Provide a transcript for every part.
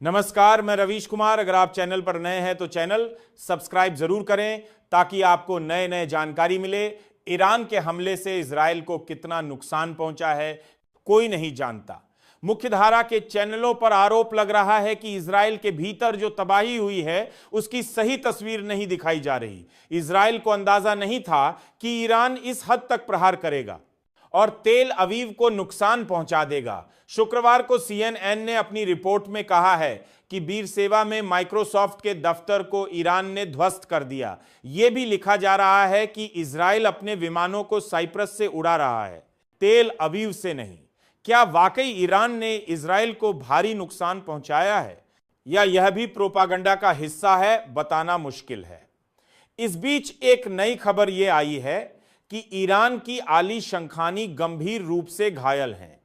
नमस्कार, मैं रवीश कुमार। अगर आप चैनल पर नए हैं तो चैनल सब्सक्राइब जरूर करें ताकि आपको नए नए जानकारी मिले। ईरान के हमले से इजराइल को कितना नुकसान पहुंचा है कोई नहीं जानता। मुख्यधारा के चैनलों पर आरोप लग रहा है कि इजराइल के भीतर जो तबाही हुई है उसकी सही तस्वीर नहीं दिखाई जा रही। इजराइल को अंदाजा नहीं था कि ईरान इस हद तक प्रहार करेगा और तेल अवीव को नुकसान पहुंचा देगा। शुक्रवार को CNN ने अपनी रिपोर्ट में कहा है कि बीरसेवा में माइक्रोसॉफ्ट के दफ्तर को ईरान ने ध्वस्त कर दिया। यह भी लिखा जा रहा है कि इजराइल अपने विमानों को साइप्रस से उड़ा रहा है, तेल अवीव से नहीं। क्या वाकई ईरान ने इजराइल को भारी नुकसान पहुंचाया है या यह भी प्रोपागंडा का हिस्सा है, बताना मुश्किल है। इस बीच एक नई खबर यह आई है कि ईरान की आली शंखानी गंभीर रूप से घायल हैं,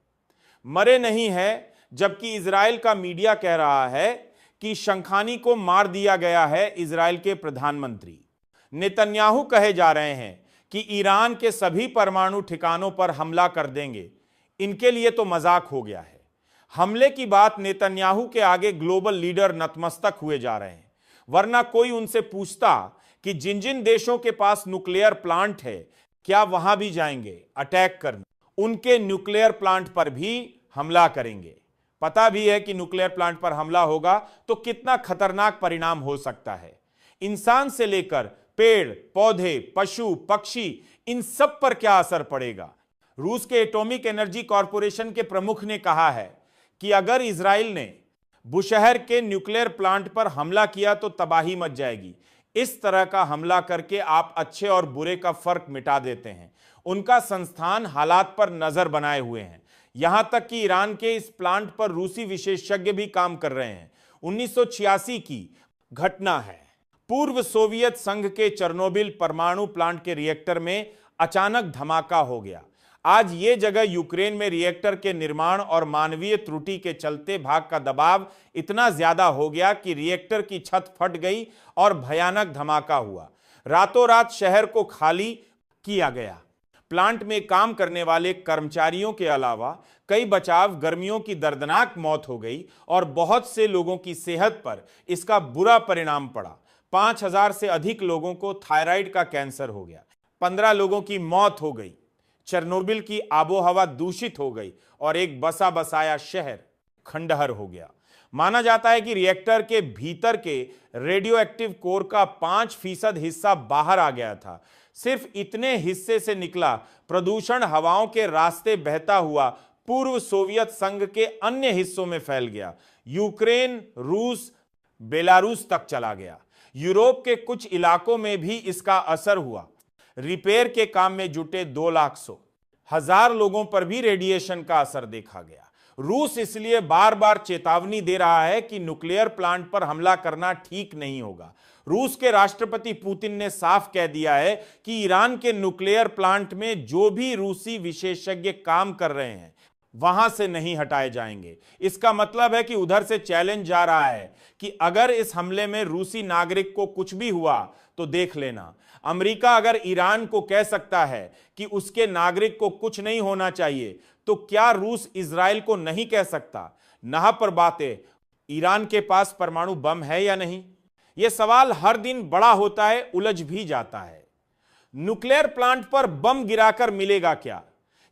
मरे नहीं हैं, जबकि इजराइल का मीडिया कह रहा है कि शंखानी को मार दिया गया है। इजराइल के प्रधानमंत्री नेतन्याहू कहे जा रहे हैं कि ईरान के सभी परमाणु ठिकानों पर हमला कर देंगे। इनके लिए तो मजाक हो गया है। हमले की बात नेतन्याहू के आगे ग्लोबल लीडर नतमस्तक हुए जा रहे हैं, वरना कोई उनसे पूछता कि जिन जिन देशों के पास न्यूक्लियर प्लांट है क्या वहां भी जाएंगे अटैक करने, उनके न्यूक्लियर प्लांट पर भी हमला करेंगे। पता भी है कि न्यूक्लियर प्लांट पर हमला होगा तो कितना खतरनाक परिणाम हो सकता है। इंसान से लेकर पेड़ पौधे पशु पक्षी इन सब पर क्या असर पड़ेगा। रूस के एटॉमिक एनर्जी कॉरपोरेशन के प्रमुख ने कहा है कि अगर इजराइल ने बुशहर के न्यूक्लियर प्लांट पर हमला किया तो तबाही मच जाएगी। इस तरह का हमला करके आप अच्छे और बुरे का फर्क मिटा देते हैं। उनका संस्थान हालात पर नजर बनाए हुए हैं। यहां तक कि ईरान के इस प्लांट पर रूसी विशेषज्ञ भी काम कर रहे हैं। 1986 की घटना है। पूर्व सोवियत संघ के चेर्नोबिल परमाणु प्लांट के रिएक्टर में अचानक धमाका हो गया। आज ये जगह यूक्रेन में रिएक्टर के निर्माण और मानवीय त्रुटि के चलते भाग का दबाव इतना ज्यादा हो गया कि रिएक्टर की छत फट गई और भयानक धमाका हुआ। रातों रात शहर को खाली किया गया। प्लांट में काम करने वाले कर्मचारियों के अलावा कई बचाव कर्मियों की दर्दनाक मौत हो गई और बहुत से लोगों की सेहत पर इसका बुरा परिणाम पड़ा। 5000 से अधिक लोगों को थायराइड का कैंसर हो गया। 15 लोगों की मौत हो गई। चेर्नोबिल की आबोहवा दूषित हो गई और एक बसा बसाया शहर खंडहर हो गया। माना जाता है कि रिएक्टर के भीतर के रेडियो एक्टिव कोर का 5% हिस्सा बाहर आ गया था। सिर्फ इतने हिस्से से निकला प्रदूषण हवाओं के रास्ते बहता हुआ पूर्व सोवियत संघ के अन्य हिस्सों में फैल गया। यूक्रेन, रूस, बेलारूस तक चला गया। यूरोप के कुछ इलाकों में भी इसका असर हुआ। रिपेयर के काम में जुटे 2,100,000 लोगों पर भी रेडिएशन का असर देखा गया। रूस इसलिए बार बार चेतावनी दे रहा है कि न्यूक्लियर प्लांट पर हमला करना ठीक नहीं होगा। रूस के राष्ट्रपति पुतिन ने साफ कह दिया है कि ईरान के न्यूक्लियर प्लांट में जो भी रूसी विशेषज्ञ काम कर रहे हैं वहां से नहीं हटाए जाएंगे। इसका मतलब है कि उधर से चैलेंज जा रहा है कि अगर इस हमले में रूसी नागरिक को कुछ भी हुआ तो देख लेना। अमेरिका अगर ईरान को कह सकता है कि उसके नागरिक को कुछ नहीं होना चाहिए तो क्या रूस इजराइल को नहीं कह सकता? नहा पर बातें, ईरान के पास परमाणु बम है या नहीं, यह सवाल हर दिन बड़ा होता है, उलझ भी जाता है। न्यूक्लियर प्लांट पर बम गिराकर मिलेगा क्या,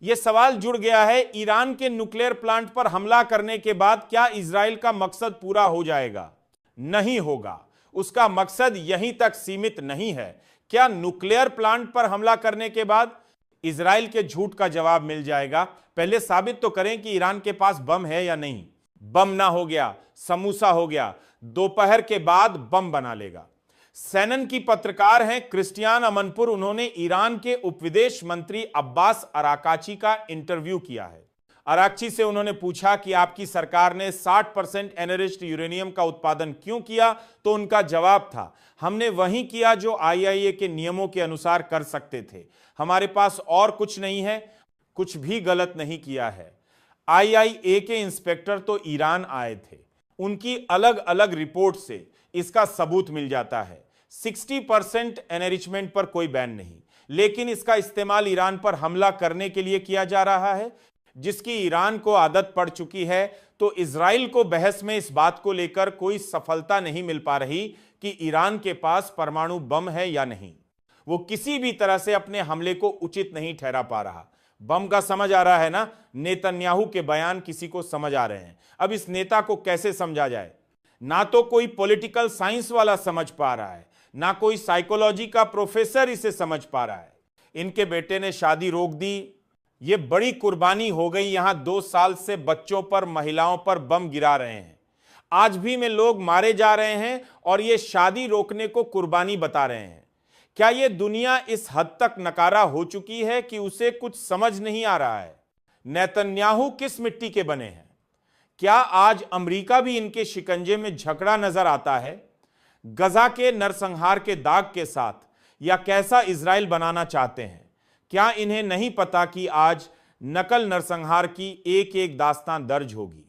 यह सवाल जुड़ गया है। ईरान के न्यूक्लियर प्लांट पर हमला करने के बाद क्या इजराइल का मकसद पूरा हो जाएगा? नहीं होगा। उसका मकसद यहीं तक सीमित नहीं है। क्या न्यूक्लियर प्लांट पर हमला करने के बाद इजराइल के झूठ का जवाब मिल जाएगा? पहले साबित तो करें कि ईरान के पास बम है या नहीं। बम ना हो गया, समूसा हो गया, दोपहर के बाद बम बना लेगा। सैनन की पत्रकार हैं क्रिस्टियान अमनपुर। उन्होंने ईरान के उपविदेश मंत्री अब्बास अराकाची का इंटरव्यू किया है। अराकची से उन्होंने पूछा कि आपकी सरकार ने 60% एनरिच्ड यूरेनियम का उत्पादन क्यों किया, तो उनका जवाब था, हमने वही किया जो IAEA के नियमों के अनुसार कर सकते थे। हमारे पास और कुछ नहीं है, कुछ भी गलत नहीं किया है। IAEA के इंस्पेक्टर तो ईरान आए थे, उनकी अलग अलग रिपोर्ट से इसका सबूत मिल जाता है। 60% एनरिचमेंट पर कोई बैन नहीं, लेकिन इसका इस्तेमाल ईरान पर हमला करने के लिए किया जा रहा है। जिसकी ईरान को आदत पड़ चुकी है, तो इजराइल को बहस में इस बात को लेकर कोई सफलता नहीं मिल पा रही कि ईरान के पास परमाणु बम है या नहीं। वो किसी भी तरह से अपने हमले को उचित नहीं ठहरा पा रहा। बम का समझ आ रहा है ना, नेतन्याहू के बयान किसी को समझ आ रहे हैं। अब इस नेता को कैसे समझा जाए? ना तो कोई पॉलिटिकल साइंस वाला समझ पा रहा है, ना कोई साइकोलॉजी का प्रोफेसर इसे समझ पा रहा है। इनके बेटे ने शादी रोक दी, ये बड़ी कुर्बानी हो गई। यहां 2 साल से बच्चों पर, महिलाओं पर बम गिरा रहे हैं, आज भी में लोग मारे जा रहे हैं और ये शादी रोकने को कुर्बानी बता रहे हैं। क्या ये दुनिया इस हद तक नकारा हो चुकी है कि उसे कुछ समझ नहीं आ रहा है? नेतन्याहू किस मिट्टी के बने हैं? क्या आज अमेरिका भी इनके शिकंजे में जकड़ा नजर आता है? गजा के नरसंहार के दाग के साथ, या कैसा इजराइल बनाना चाहते हैं? क्या इन्हें नहीं पता कि आज नकल नरसंहार की एक एक दास्तान दर्ज होगी?